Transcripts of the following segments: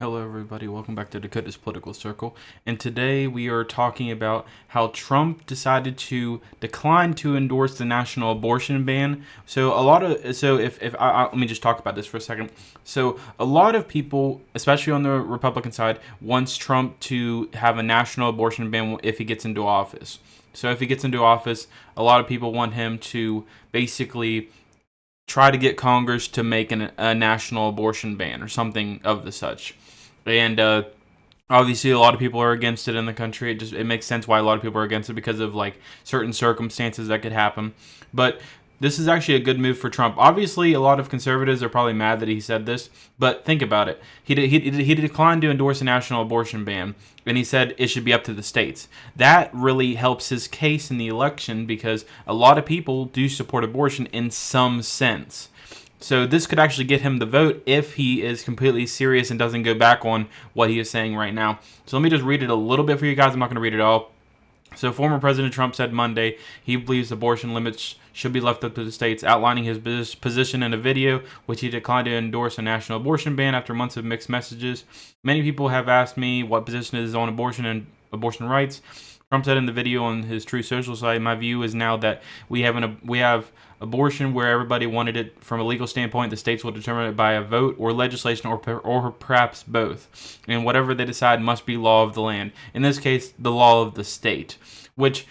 Hello, everybody. Welcome back to Dakota's Political Circle. And today we are talking about how Trump decided to decline to endorse the national abortion ban. Let me just talk about this for a second. So a lot of people, especially on the Republican side, wants Trump to have a national abortion ban if he gets into office. So if he gets into office, a lot of people want him to basically try to get Congress to make a national abortion ban or something of the such. And obviously, a lot of people are against it in the country. It makes sense why a lot of people are against it because of like certain circumstances that could happen. But this is actually a good move for Trump. Obviously, a lot of conservatives are probably mad that he said this, but think about it. He declined to endorse a national abortion ban, and he said it should be up to the states. That really helps his case in the election because a lot of people do support abortion in some sense. So this could actually get him the vote if he is completely serious and doesn't go back on what he is saying right now. So let me just read it a little bit for you guys. I'm not going to read it all. So former President Trump said Monday he believes abortion limits should be left up to the states, outlining his position in a video, which he declined to endorse a national abortion ban after months of mixed messages. Many people have asked me what position is on abortion and abortion rights. Trump said in the video on his True Social site, "My view is now that we have abortion where everybody wanted it from a legal standpoint. The states will determine it by a vote or legislation or perhaps both. And whatever they decide must be law of the land. In this case, the law of the state," which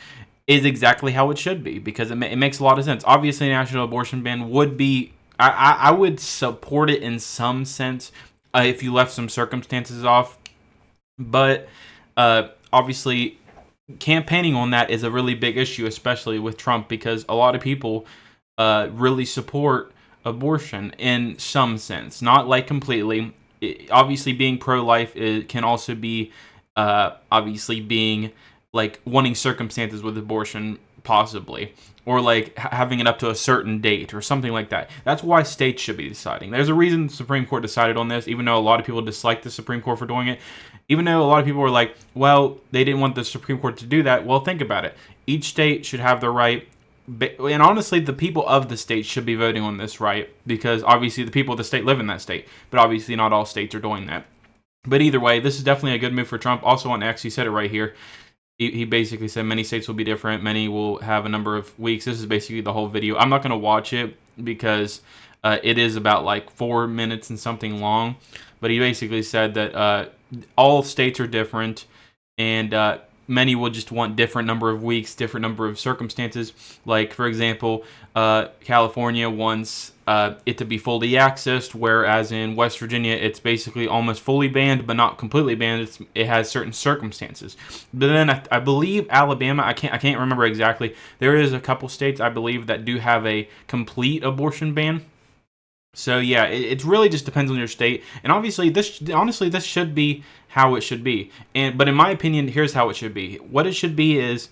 is exactly how it should be because it makes a lot of sense. Obviously, a national abortion ban would be, I would support it in some sense if you left some circumstances off. But obviously, campaigning on that is a really big issue, especially with Trump, because a lot of people really support abortion in some sense, not like completely. Obviously, being pro-life can also be obviously being like wanting circumstances with abortion, possibly, or like having it up to a certain date or something like that. That's why states should be deciding. There's a reason the Supreme Court decided on this, even though a lot of people dislike the Supreme Court for doing it. Even though a lot of people were like, well, they didn't want the Supreme Court to do that. Well, think about it. Each state should have the right, and honestly, the people of the state should be voting on this, right? Because obviously the people of the state live in that state, but obviously not all states are doing that. But either way, this is definitely a good move for Trump. Also on X, he said it right here. He basically said many states will be different. Many will have a number of weeks. This is basically the whole video. I'm not going to watch it because it is about like 4 minutes and something long. But he basically said that all states are different, and many will just want different number of weeks, different number of circumstances. Like, for example, California wants it to be fully accessed, whereas in West Virginia, it's basically almost fully banned, but not completely banned. It has certain circumstances. But then I believe Alabama, I can't remember exactly. There is a couple states, I believe, that do have a complete abortion ban. So yeah, it really just depends on your state, and obviously this should be how it should be. But in my opinion, here's how it should be. What it should be is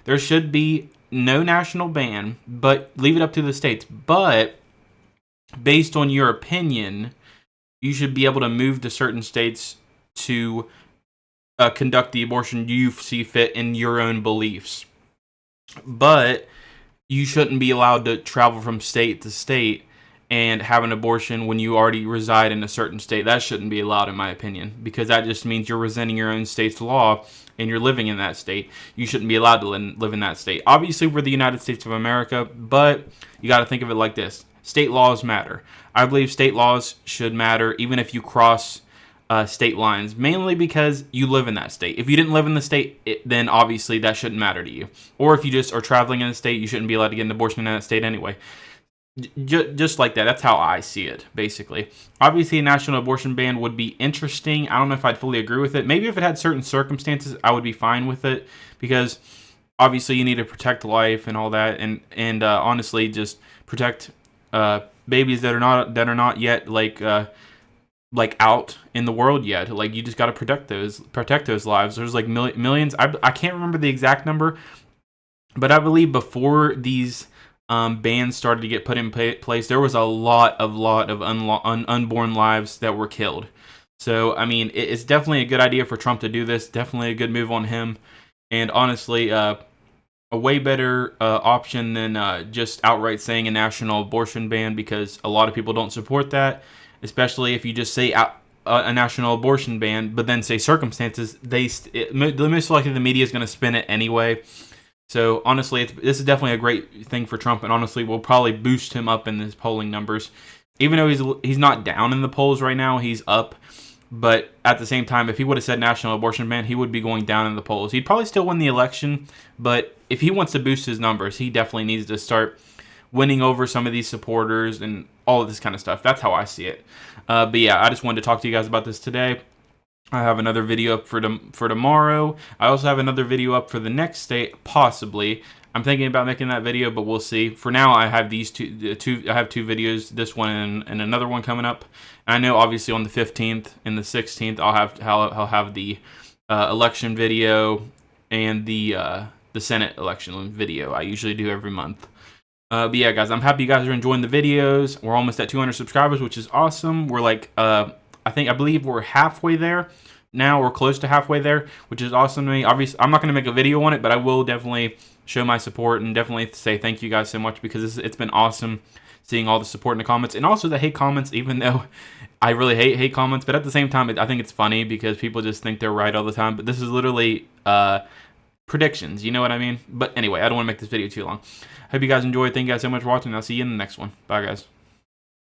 there should be no national ban, but leave it up to the states. But based on your opinion, you should be able to move to certain states to conduct the abortion you see fit in your own beliefs. But you shouldn't be allowed to travel from state to state and have an abortion when you already reside in a certain state. That shouldn't be allowed, in my opinion, because that just means you're resenting your own state's law and you're living in that state. You shouldn't be allowed to live in that state. Obviously, we're the United States of America, but you got to think of it like this. State laws matter. I believe state laws should matter even if you cross state lines, mainly because you live in that state. If you didn't live in the state, then obviously that shouldn't matter to you. Or if you just are traveling in a state, you shouldn't be allowed to get an abortion in that state anyway. Just like that. That's how I see it, basically. Obviously, a national abortion ban would be interesting. I don't know if I'd fully agree with it. Maybe if it had certain circumstances, I would be fine with it, because obviously you need to protect life and all that, and honestly, just protect babies that are not yet like out in the world yet. Like, you just got to protect those lives. There's like millions. I can't remember the exact number, but I believe before these bans started to get put in place, there was a lot of unborn lives that were killed. So, I mean, it's definitely a good idea for Trump to do this. Definitely a good move on him. And honestly, a way better option than just outright saying a national abortion ban, because a lot of people don't support that, especially if you just say a national abortion ban, but then say circumstances, most likely the media is going to spin it anyway. So honestly, this is definitely a great thing for Trump, and honestly will probably boost him up in his polling numbers. Even though he's not down in the polls right now, he's up. But at the same time, if he would have said national abortion ban, he would be going down in the polls. He'd probably still win the election, but if he wants to boost his numbers, he definitely needs to start winning over some of these supporters and all of this kind of stuff. That's how I see it. But yeah, I just wanted to talk to you guys about this today. I have another video up for tomorrow. I also have another video up for the next day, possibly. I'm thinking about making that video, but we'll see. For now, I have these two. I have two videos. This one and another one coming up. And I know, obviously, on the 15th and the 16th, I'll have the election video and the Senate election video. I usually do every month. But yeah, guys, I'm happy you guys are enjoying the videos. We're almost at 200 subscribers, which is awesome. We're like, I believe we're halfway there. Now we're close to halfway there, which is awesome to me. Obviously, I'm not going to make a video on it, but I will definitely show my support and definitely say thank you guys so much, because it's been awesome seeing all the support in the comments and also the hate comments, even though I really hate comments. But at the same time, I think it's funny because people just think they're right all the time. But this is literally predictions, you know what I mean? But anyway, I don't want to make this video too long. Hope you guys enjoyed. Thank you guys so much for watching. I'll see you in the next one. Bye, guys.